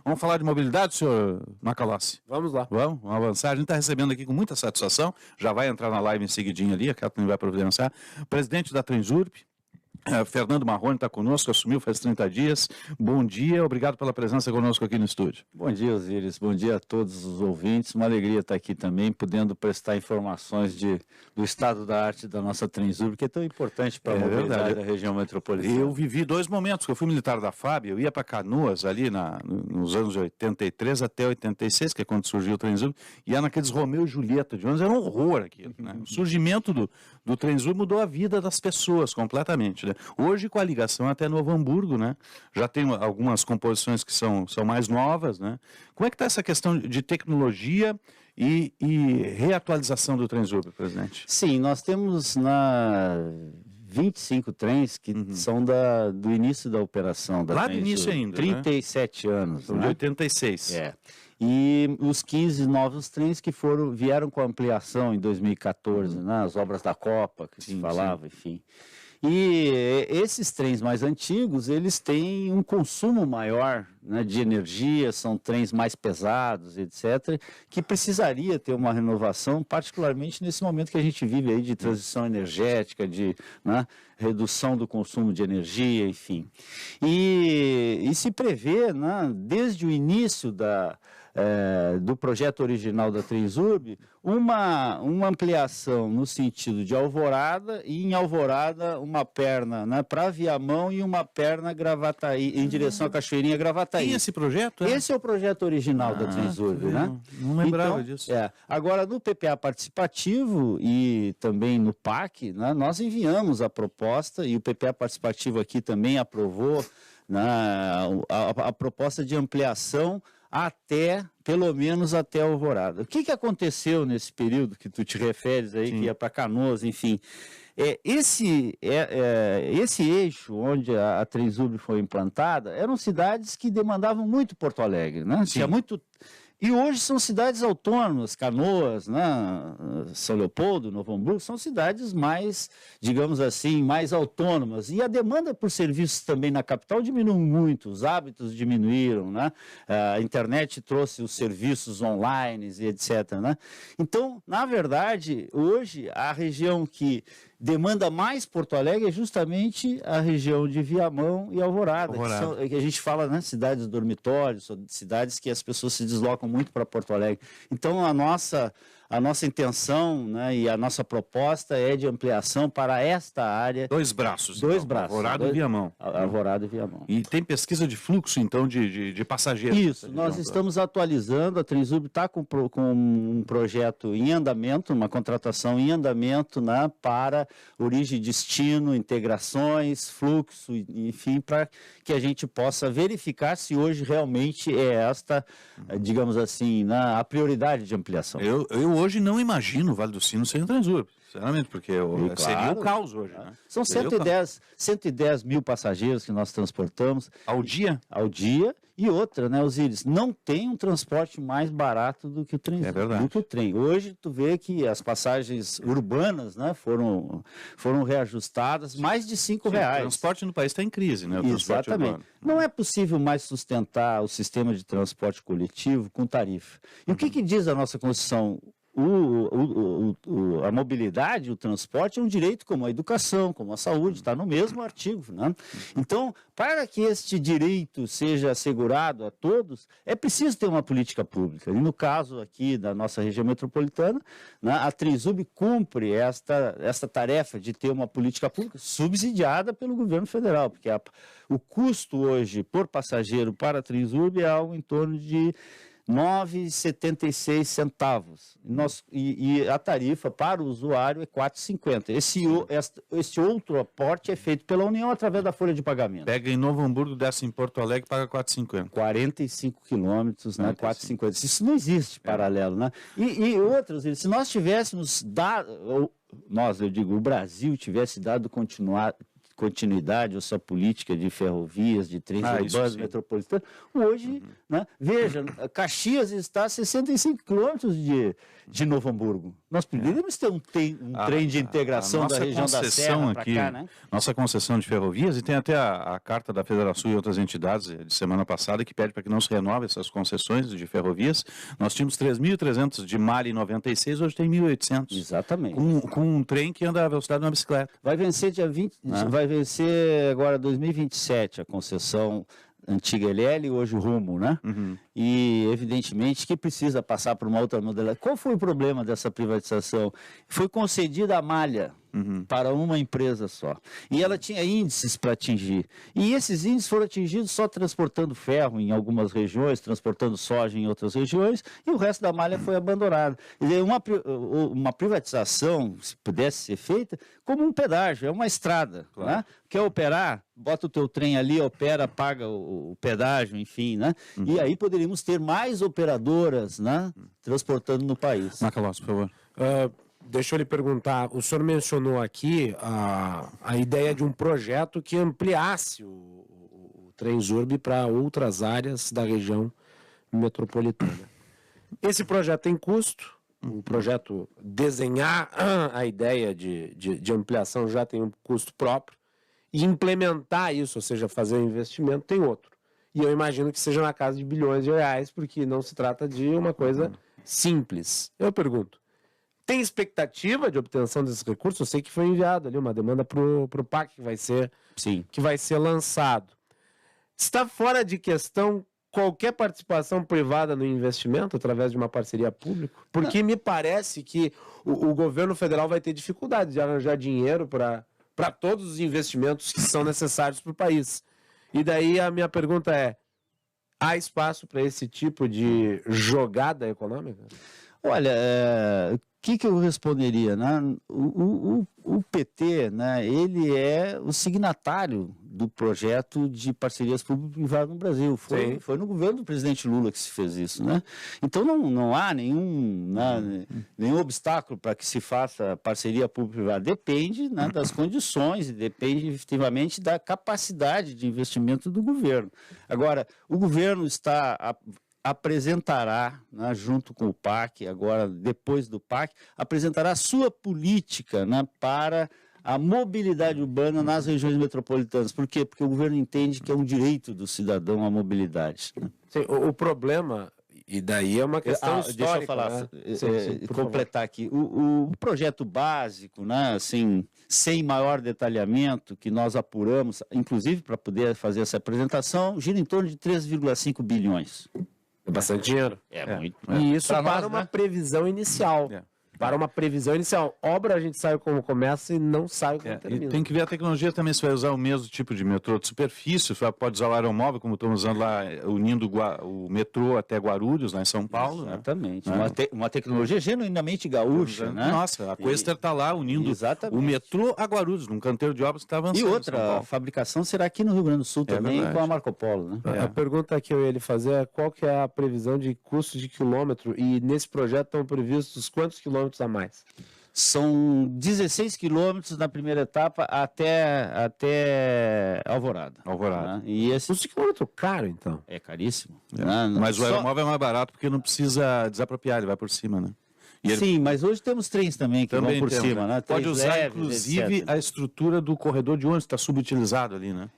Vamos falar de mobilidade, senhor Macalossi? Vamos lá. Vamos avançar. A gente está recebendo aqui com muita satisfação, já vai entrar na live em seguidinho ali, a Kathleen vai providenciar, o presidente da Transurb, Fernando Marrone está conosco, assumiu faz 30 dias. Bom dia, obrigado pela presença conosco aqui no estúdio. Bom dia, Osíris. Bom dia a todos os ouvintes. Uma alegria estar aqui também, podendo prestar informações do estado da arte da nossa Transurb, que é tão importante para a mobilidade da região metropolitana. Eu vivi dois momentos, que eu fui militar da FAB, eu ia para Canoas ali nos anos de 83 até 86, que é quando surgiu o Transurb, e ia naqueles Romeu e Julieta de ônibus, era um horror aquilo, né? O surgimento do Transurb mudou a vida das pessoas completamente, né? Hoje, com a ligação até Novo Hamburgo, né? Já tem algumas composições que são mais novas, né? Como é que está essa questão de tecnologia e reatualização do Transurb, presidente? Sim, nós temos 25 trens que são do início da operação da Lá do Transurb. início ainda, 37 anos. São de 86. É. E os 15 novos trens que vieram com ampliação em 2014, né? As obras da Copa, que se falava, enfim. E esses trens mais antigos, eles têm um consumo maior, né, de energia, são trens mais pesados, etc., que precisaria ter uma renovação, particularmente nesse momento que a gente vive aí de transição energética, de, né, redução do consumo de energia, enfim. E se prevê, né, desde o início do projeto original da Transurb, uma ampliação no sentido de Alvorada, e em Alvorada uma perna, né, para Viamão e uma perna Gravataí, em direção à Cachoeirinha Gravataí. Tem esse projeto? Esse é o projeto original da Transurb, né? Não lembrava então, disso. Agora, no PPA participativo e também no PAC, né, nós enviamos a proposta, e o PPA participativo aqui também aprovou, né, a proposta de ampliação pelo menos até Alvorada. O que aconteceu nesse período que tu te referes aí, que ia para Canoas, enfim? Esse eixo onde a Transurb foi implantada eram cidades que demandavam muito Porto Alegre, né? Tinha muito... E hoje são cidades autônomas, Canoas, né, São Leopoldo, Novo Hamburgo, são cidades mais, digamos assim, mais autônomas. E a demanda por serviços também na capital diminuiu muito, os hábitos diminuíram, né? A internet trouxe os serviços online e etc., né? Então, na verdade, hoje a região que demanda mais Porto Alegre é justamente a região de Viamão e Alvorada. Que a gente fala, né, cidades dormitórios, cidades que as pessoas se deslocam muito para Porto Alegre. Então, a nossa intenção, né, e a nossa proposta é de ampliação para esta área. Dois braços. Alvorada e Viamão. Alvorada e Viamão. E tem pesquisa de fluxo, então, de passageiros? Isso, nós estamos atualizando, a Transurb está com um projeto em andamento, uma contratação em andamento, né, para origem e destino, integrações, fluxo, enfim, para que a gente possa verificar se hoje realmente é esta, digamos assim, a prioridade de ampliação. Eu hoje não imagino o Vale do Sino sem o Transurb, sinceramente, porque seria o caos hoje, né? São 110 mil passageiros que nós transportamos. Ao dia? Ao dia. E outra, né, Osíris, não tem um transporte mais barato do que o trem. É verdade. Do que o trem. Hoje, tu vê que as passagens urbanas, né, foram reajustadas, mais de R$5. O transporte no país está em crise, né? Exatamente. Não é possível mais sustentar o sistema de transporte coletivo com tarifa. E o que diz a nossa Constituição? A mobilidade, o transporte é um direito como a educação, como a saúde, está no mesmo artigo, né? Então, para que este direito seja assegurado a todos, é preciso ter uma política pública. E no caso aqui da nossa região metropolitana, né, a Transurb cumpre esta tarefa de ter uma política pública subsidiada pelo governo federal, porque o custo hoje por passageiro para a Transurb é algo em torno de 9,76 centavos. E a tarifa para o usuário é 4,50. Esse outro aporte é feito pela União através da folha de pagamento. Pega em Novo Hamburgo, desce em Porto Alegre, paga 4,50. 45 quilômetros, né? 4,50. Isso não existe paralelo, né? E outros, se nós tivéssemos dado, o Brasil tivesse continuidade ou sua política de ferrovias, de trens urbanos, metropolitanos. Hoje, né, veja, Caxias está a 65 quilômetros de Novo Hamburgo. Nós poderíamos ter um trem de integração da região da Serra para cá, né? Nossa concessão de ferrovias, e tem até a carta da Federação e outras entidades de semana passada que pede para que não se renove essas concessões de ferrovias. Nós tínhamos 3.300 de malha em 96, hoje tem 1.800. Exatamente. Com um trem que anda à velocidade de uma bicicleta. Vai vencer dia 20, vai vencer agora 2027 a concessão antiga LL, hoje Rumo, né? E, evidentemente, que precisa passar por uma outra modalidade. Qual foi o problema dessa privatização? Foi concedida a malha para uma empresa só. E ela tinha índices para atingir. E esses índices foram atingidos só transportando ferro em algumas regiões, transportando soja em outras regiões, e o resto da malha foi abandonado. Quer dizer, uma privatização, se pudesse ser feita, como um pedágio, é uma estrada. Claro. Né? Quer operar? Bota o teu trem ali, opera, paga o pedágio, enfim, né? E aí poderíamos ter mais operadoras, né, transportando no país. Macalossi, por favor. Deixa eu lhe perguntar, o senhor mencionou aqui a ideia de um projeto que ampliasse o Transurb para outras áreas da região metropolitana. Esse projeto tem custo, o projeto desenhar a ideia de ampliação já tem um custo próprio, e implementar isso, ou seja, fazer o investimento, tem outro. E eu imagino que seja na casa de bilhões de reais, porque não se trata de uma coisa simples. Eu pergunto, tem expectativa de obtenção desses recursos? Eu sei que foi enviado ali uma demanda para o PAC que vai ser lançado. Está fora de questão qualquer participação privada no investimento através de uma parceria pública? Porque me parece que o governo federal vai ter dificuldade de arranjar dinheiro para todos os investimentos que são necessários para o país. E daí a minha pergunta é, há espaço para esse tipo de jogada econômica? Olha, o que eu responderia, né? O PT, né, ele é o signatário do projeto de parcerias público-privadas no Brasil. Foi no governo do presidente Lula que se fez isso, né? Então não há nenhum obstáculo para que se faça parceria público-privada. Depende, né, das condições e depende efetivamente da capacidade de investimento do governo. Agora, o governo apresentará, né, junto com o PAC, agora depois do PAC, apresentará a sua política, né, para a mobilidade urbana nas regiões metropolitanas. Por quê? Porque o governo entende que é um direito do cidadão a mobilidade. Né? Sim, o problema, e daí é uma questão histórica. Deixa eu falar, né? Completar aqui. O projeto básico, né, assim, sem maior detalhamento, que nós apuramos, inclusive para poder fazer essa apresentação, gira em torno de 3,5 bilhões. É bastante dinheiro. Muito. E isso para uma previsão inicial. Para uma previsão inicial. Obra a gente sabe como começa e não sabe como termina. E tem que ver a tecnologia também, se vai usar o mesmo tipo de metrô de superfície, se pode usar o aeromóvel, como estamos usando lá, unindo o metrô até Guarulhos, lá em São Paulo. Exatamente. Né? Uma tecnologia genuinamente gaúcha. Né? Nossa, a Quester está lá unindo o metrô a Guarulhos, num canteiro de obras que está avançando. E outra, a fabricação será aqui no Rio Grande do Sul também, com a Marco Polo. Né? A pergunta que eu ia lhe fazer é qual que é a previsão de custo de quilômetro e nesse projeto estão previstos quantos quilômetros a mais? São 16 quilômetros na primeira etapa até Alvorada. Né? E esse quilômetro caro, então? É caríssimo. Mas o aeromóvel é mais barato porque não precisa desapropriar, ele vai por cima, né? Sim, mas hoje temos trens também que vão por cima, né? Pode usar, inclusive, a estrutura do corredor de ônibus, está subutilizado ali, né?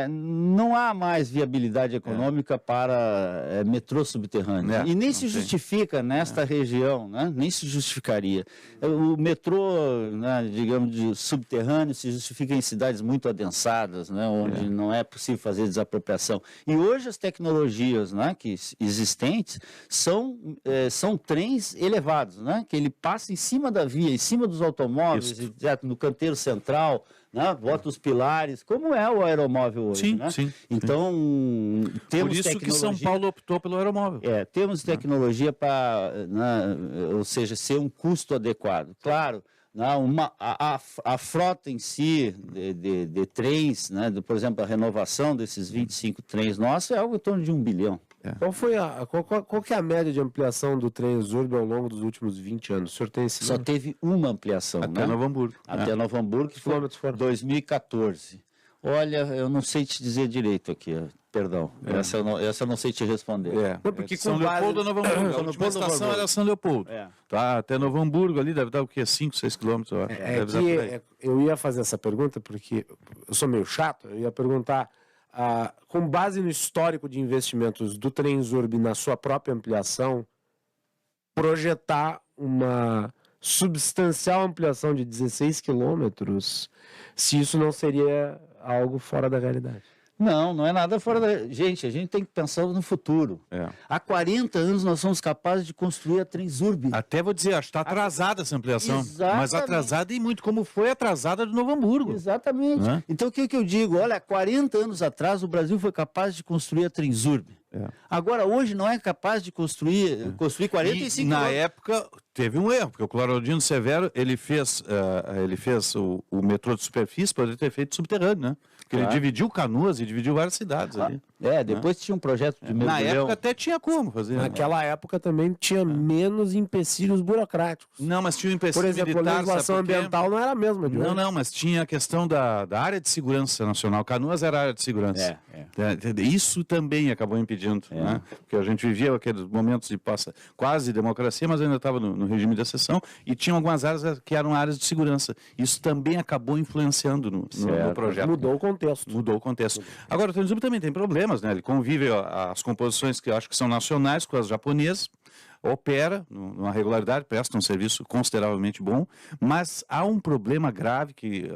Não há mais viabilidade econômica para metrô subterrâneo. E nem se justifica nesta região, né? Nem se justificaria. O metrô, né, digamos, de subterrâneo se justifica em cidades muito adensadas, né, onde não é possível fazer desapropriação. E hoje as tecnologias, né, que existentes são trens elevados, né, que ele passa em cima da via, em cima dos automóveis, no canteiro central, né, bota os pilares, como é o aeromóvel hoje. Sim, né? sim. Então, temos por isso que São Paulo optou pelo aeromóvel. Temos tecnologia para, né, ou seja, ser um custo adequado. Claro, né, a frota em si de trens, né, por exemplo, a renovação desses 25 trens nossos é algo em torno de 1 bilhão. Qual que é a média de ampliação do Transurb ao longo dos últimos 20 anos? O senhor tem esse Só número? teve uma ampliação, Até né? Novo Hamburgo. Até Novo Hamburgo, que foi Quilômetros foram? 2014. Olha, eu não sei te dizer direito aqui, perdão. Essa eu não sei te responder. Não, porque São com base- Leopoldo a Novo Hamburgo. A São última Leopoldo, estação Novo era São Leopoldo. É. Tá, até Novo Hamburgo ali deve dar o quê? 5, 6 quilômetros, eu acho. Deve dar por aí. Eu ia fazer essa pergunta porque eu sou meio chato, eu ia perguntar, com base no histórico de investimentos do Transurb na sua própria ampliação, projetar uma substancial ampliação de 16 quilômetros, se isso não seria algo fora da realidade. Não é nada fora da... Gente, a gente tem que pensar no futuro. É. Há 40 anos nós somos capazes de construir a Transurb. Até vou dizer, acho que está atrasada essa ampliação. Exatamente. Mas atrasada e muito, como foi atrasada de Novo Hamburgo. Exatamente. Né? Então o que eu digo? Olha, 40 anos atrás o Brasil foi capaz de construir a Transurb. É. Agora, hoje não é capaz de construir 45 E, na quilômetros. época teve um erro, porque o Clorodino Severo ele fez o metrô de superfície, poderia ter feito subterrâneo, né? Porque Claro. ele dividiu Canoas e dividiu várias cidades ali. Depois tinha um projeto de Na mergulhão. época até tinha como fazer. né? Naquela época também tinha menos empecilhos burocráticos. Não, mas tinha um empecilho Por exemplo, a militar, legislação sabe por quê? ambiental não era a mesma de hoje. Não, mas tinha a questão da área de segurança nacional. Canoas era área de segurança. Isso também acabou impedindo, né? Porque a gente vivia aqueles momentos de quase democracia, mas ainda estava no regime de exceção, e tinha algumas áreas que eram áreas de segurança. Isso também acabou influenciando no projeto. Mudou o contexto. Mudou o contexto. Agora, o Transurb também tem problemas, né? Ele convive as composições que eu acho que são nacionais com as japonesas, opera numa regularidade, presta um serviço consideravelmente bom, mas há um problema grave que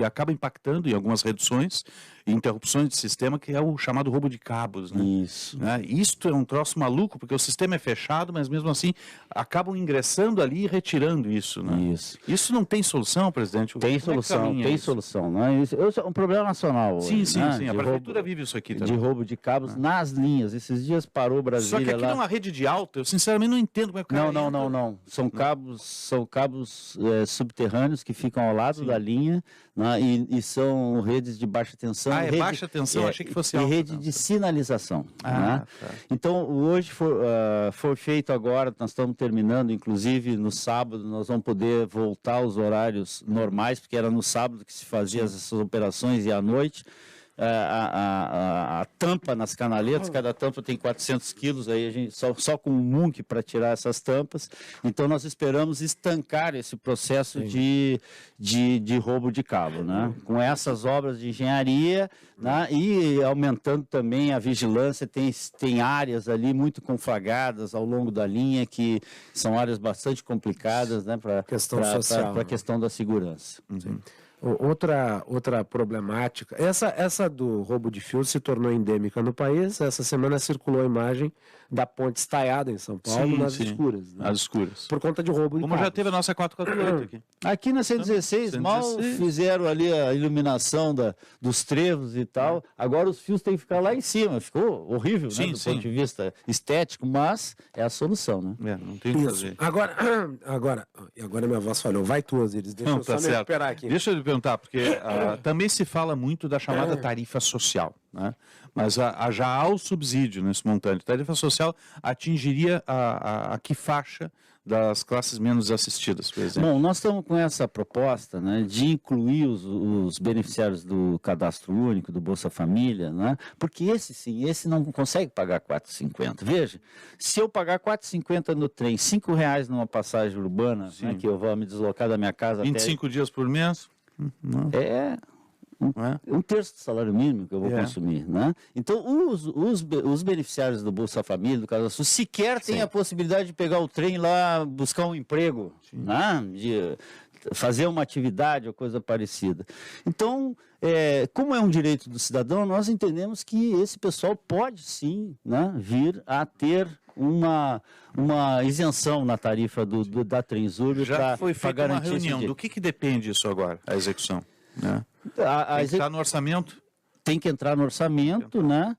acaba impactando em algumas reduções e interrupções de sistema, que é o chamado roubo de cabos. Né? Isso. Né? Isto é um troço maluco, porque o sistema é fechado, mas mesmo assim acabam ingressando ali e retirando isso. Né? Isso. Não tem solução, presidente? Tem solução, solução. Não é? Isso é um problema nacional. Sim, hoje, né? sim. A De prefeitura roubo- vive isso aqui De também. roubo de cabos nas linhas. Esses dias parou Brasília Só que aqui lá. numa rede de alta, eu sinceramente não entendo como é que o cara Não. São cabos subterrâneos que ficam ao lado da linha, né? E são redes de baixa tensão. Ah, é baixa tensão? Achei que fosse e alta rede tensão. de sinalização. Né? Tá. Então, hoje foi feito agora, nós estamos terminando, inclusive no sábado, nós vamos poder voltar aos horários normais, porque era no sábado que se fazia essas operações e à noite. A tampa nas canaletas, cada tampa tem 400 quilos, aí a gente só com um munk para tirar essas tampas. Então nós esperamos estancar esse processo de roubo de cabo, né? Com essas obras de engenharia, né? E aumentando também a vigilância, tem áreas ali muito conflagradas ao longo da linha, que são áreas bastante complicadas, né? Para a questão da segurança. Sim. Outra problemática, essa do roubo de fio se tornou endêmica no país. Essa semana circulou a imagem da ponte estaiada em São Paulo, nas escuras. Né? Nas escuras. Por conta de roubo de Como cabos. já teve a nossa 448 aqui. Aqui na 116, mal fizeram ali a iluminação dos trevos e tal. Agora os fios têm que ficar lá em cima. Ficou horrível, né, do ponto de vista estético, mas é a solução, né? Não tem o que fazer. Agora minha voz falhou. Vai tu, Osiris. Deixa eu só me recuperar aqui. Deixa eu lhe perguntar, porque também se fala muito da chamada tarifa social, né? Mas já há o subsídio nesse montante. Tarifa social atingiria a que faixa das classes menos assistidas, por exemplo? Bom, nós estamos com essa proposta, né, de incluir os beneficiários do Cadastro Único, do Bolsa Família, né, porque esse não consegue pagar R$ 4,50. Veja, se eu pagar R$ 4,50 no trem, R$ 5,00 numa passagem urbana, né, que eu vou me deslocar da minha casa 25 dias por mês? Não. É um terço do salário mínimo que eu vou consumir, né? Então, os beneficiários do Bolsa Família, do Cadastro, sequer têm a possibilidade de pegar o trem lá, buscar um emprego, né? De fazer uma atividade ou coisa parecida. Então, como é um direito do cidadão, nós entendemos que esse pessoal pode sim, né, vir a ter uma isenção na tarifa da Transurb. Já foi feita uma reunião. Do que depende isso agora, a execução? Né? Tem que estar no orçamento? Tem que entrar no orçamento, né?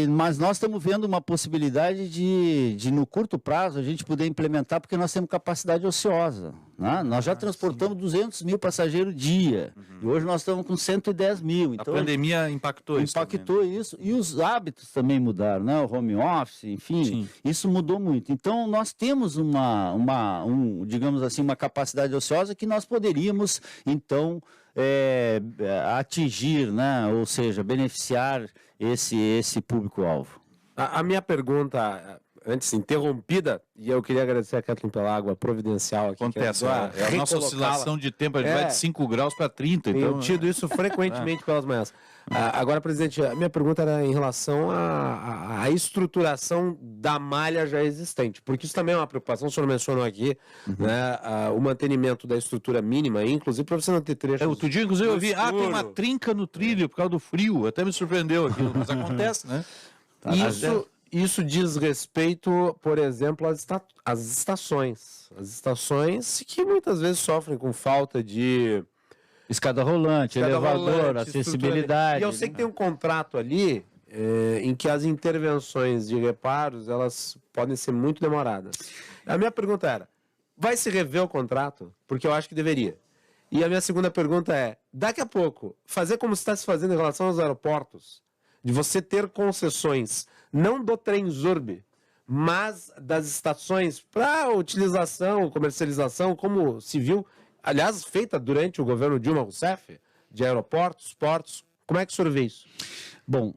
Mas nós estamos vendo uma possibilidade de, no curto prazo, a gente poder implementar, porque nós temos capacidade ociosa. Né? Nós já transportamos 200 mil passageiros dia, e hoje nós estamos com 110 mil. Então, a pandemia impactou isso. Impactou isso, e os hábitos também mudaram, né? O home office, enfim, Sim. isso mudou muito. Então, nós temos digamos assim, uma capacidade ociosa que nós poderíamos, então, atingir, né? Ou seja, beneficiar esse público-alvo. A minha pergunta, antes interrompida, e eu queria agradecer a Kathleen pela água providencial aqui. Acontece, é a nossa oscilação de tempo, a gente vai de 5 graus para 30. Tenho Então, tido isso frequentemente pelas manhãs. Agora, presidente, a minha pergunta era em relação à estruturação da malha já existente, porque isso também é uma preocupação, o senhor mencionou aqui, né, o mantenimento da estrutura mínima, inclusive para você não ter trechos. outro dia, inclusive, eu vi, tem uma escuro. trinca no trilho por causa do frio, até me surpreendeu aquilo, mas acontece, né? Isso diz respeito, por exemplo, às estações. As estações que muitas vezes sofrem com falta de Escada rolante, elevador, acessibilidade. E eu sei que tem um contrato ali em que as intervenções de reparos elas podem ser muito demoradas. A minha pergunta era, vai se rever o contrato? Porque eu acho que deveria. E a minha segunda pergunta é, daqui a pouco, fazer como está se fazendo em relação aos aeroportos, de você ter concessões, não do Trenzurb, mas das estações para utilização, comercialização, como se viu, aliás, feita durante o governo Dilma Rousseff, de aeroportos, portos. Como é que o senhor vê isso? Bom,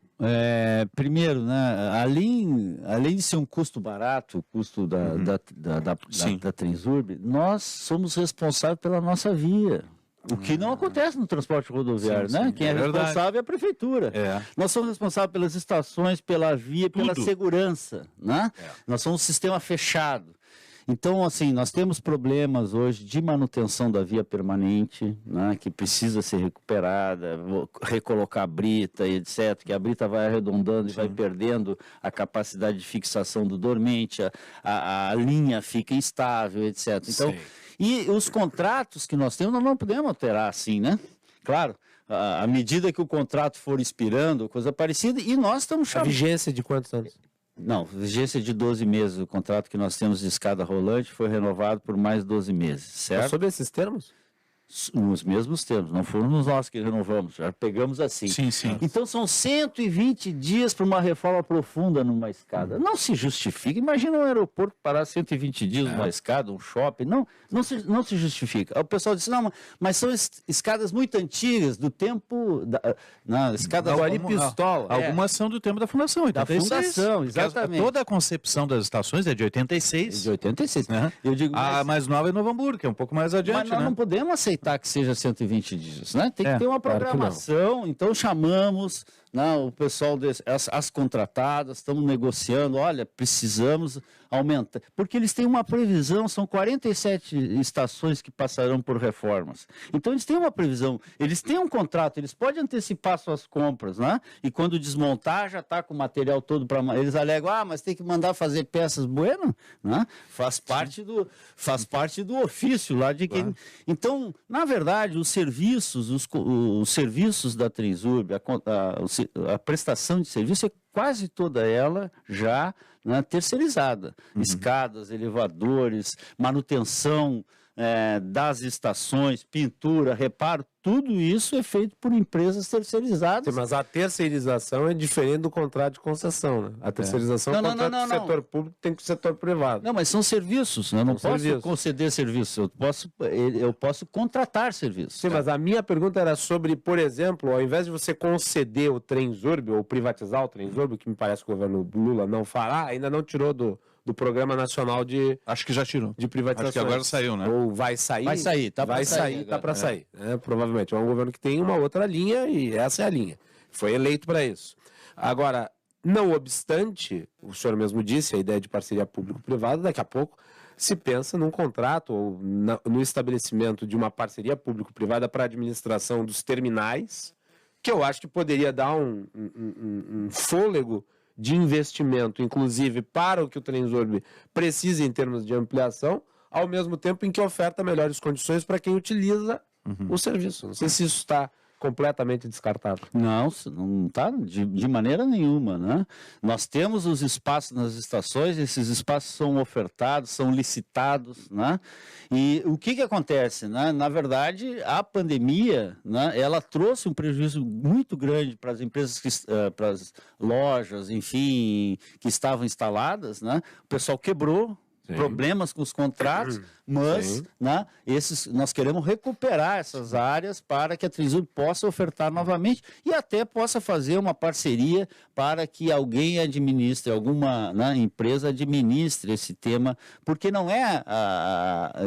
primeiro, né, além de ser um custo barato, o custo da Trenzurb, nós somos responsáveis pela nossa via. O que não acontece no transporte rodoviário, sim, né? sim, Quem é responsável é a prefeitura. Nós somos responsáveis pelas estações, pela via, pela segurança, né? Nós somos um sistema fechado. Então, assim, nós temos problemas hoje de manutenção da via permanente, né, que precisa ser recuperada, recolocar a brita e etc., que a brita vai arredondando e vai perdendo a capacidade de fixação do dormente, a linha fica instável, etc. Então, e os contratos que nós temos, nós não podemos alterar assim, né? Claro, à medida que o contrato for expirando, coisa parecida, e nós estamos chamando... A vigência de quantos anos? Não, vigência de 12 meses. O contrato que nós temos de escada rolante foi renovado por mais 12 meses, certo? Sob esses termos? Nos mesmos termos, não fomos nós que renovamos, já pegamos assim. Sim, sim. Então são 120 dias para uma reforma profunda numa escada. Não se justifica. Imagina um aeroporto parar 120 dias numa escada, um shopping. Não se justifica. O pessoal disse, não, mas são escadas muito antigas, do tempo... escadas ali pistola. Algumas são do tempo da fundação, 86. Da fundação, exatamente. Toda a concepção das estações é de 86. De 86. Né? Eu digo, a mais nova é Novo Hamburgo, que é um pouco mais adiante, mas nós né? não podemos aceitar que seja 120 dias, né? Tem que ter uma programação, então chamamos o pessoal, as contratadas, estamos negociando, olha, precisamos aumentar, porque eles têm uma previsão, são 47 estações que passarão por reformas, então eles têm uma previsão, eles têm um contrato, eles podem antecipar suas compras, né? E quando desmontar, já está com o material todo para... Eles alegam, mas tem que mandar fazer peças, bueno, né? Faz parte do ofício lá de quem... Então, na verdade, os serviços da Trenzurb, a prestação de serviço é quase toda ela já, né, terceirizada. Escadas, elevadores, manutenção das estações, pintura, reparo, tudo isso é feito por empresas terceirizadas. Sim, mas a terceirização é diferente do contrato de concessão, né? A terceirização é o contrato do setor público, tem com o setor privado. Não, mas são serviços, né? Eu não posso conceder serviços, eu posso contratar serviços. Sim, mas a minha pergunta era sobre, por exemplo, ao invés de você conceder o Trenzurb ou privatizar o Trenzurb, que me parece que o governo Lula não fará, ainda não tirou do Programa Nacional de... Acho que já tirou. De privatização. Acho que agora saiu, né? Ou vai sair. Vai sair, tá para sair. Tá para sair. Provavelmente. É um governo que tem uma outra linha e essa é a linha. Foi eleito para isso. Agora, não obstante, o senhor mesmo disse, a ideia de parceria público-privada, daqui a pouco se pensa num contrato ou no estabelecimento de uma parceria público-privada para a administração dos terminais, que eu acho que poderia dar um fôlego de investimento, inclusive para o que o Trenzurb precisa em termos de ampliação, ao mesmo tempo em que oferta melhores condições para quem utiliza o serviço. Não sei se isso está completamente descartado? Não está de maneira nenhuma, né? Nós temos os espaços nas estações, esses espaços são ofertados, são licitados, né? E o que acontece, né? Na verdade, a pandemia, né, ela trouxe um prejuízo muito grande para as empresas, para as lojas, enfim, que estavam instaladas, né? O pessoal quebrou. Sim. Problemas com os contratos, mas né, nós queremos recuperar essas áreas para que a Trisul possa ofertar novamente e até possa fazer uma parceria para que alguém administre, alguma empresa administre esse tema, porque não é,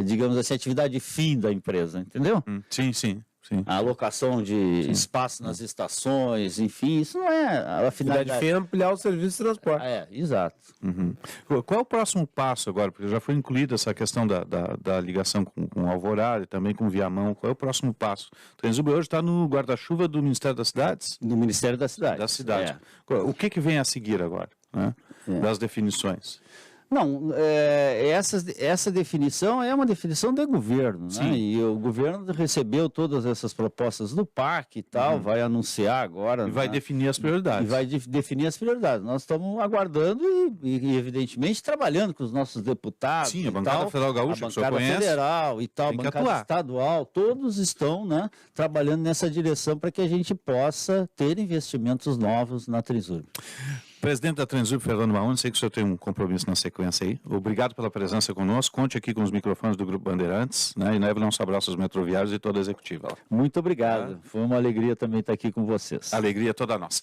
digamos assim, a atividade fim da empresa, entendeu? Sim, sim. Sim. A alocação de espaço nas estações, enfim, isso não é a finalidade. É ampliar o serviço de transporte. Exato. Uhum. Qual é o próximo passo agora? Porque já foi incluída essa questão da ligação com Alvorada e também com Viamão. Qual é o próximo passo? O Trenzub hoje está no guarda-chuva do Ministério das Cidades? Do Ministério das Cidades. Da cidade. O que vem a seguir agora, né? Das definições? Não, essa definição é uma definição do governo, né? E o governo recebeu todas essas propostas do PAC e tal, vai anunciar agora. E vai definir as prioridades. E vai definir as prioridades. Nós estamos aguardando e, evidentemente, trabalhando com os nossos deputados. Sim, a bancada federal gaúcha, a bancada federal e tal, a bancada estadual, todos estão, né, trabalhando nessa direção para que a gente possa ter investimentos novos na Trisul. Presidente da Trenzub, Fernando Marrone, sei que o senhor tem um compromisso na sequência aí. Obrigado pela presença conosco. Conte aqui com os microfones do Grupo Bandeirantes, né? E leve um abraço aos metroviários e toda a executiva. Muito obrigado. Foi uma alegria também estar aqui com vocês. Alegria toda nossa.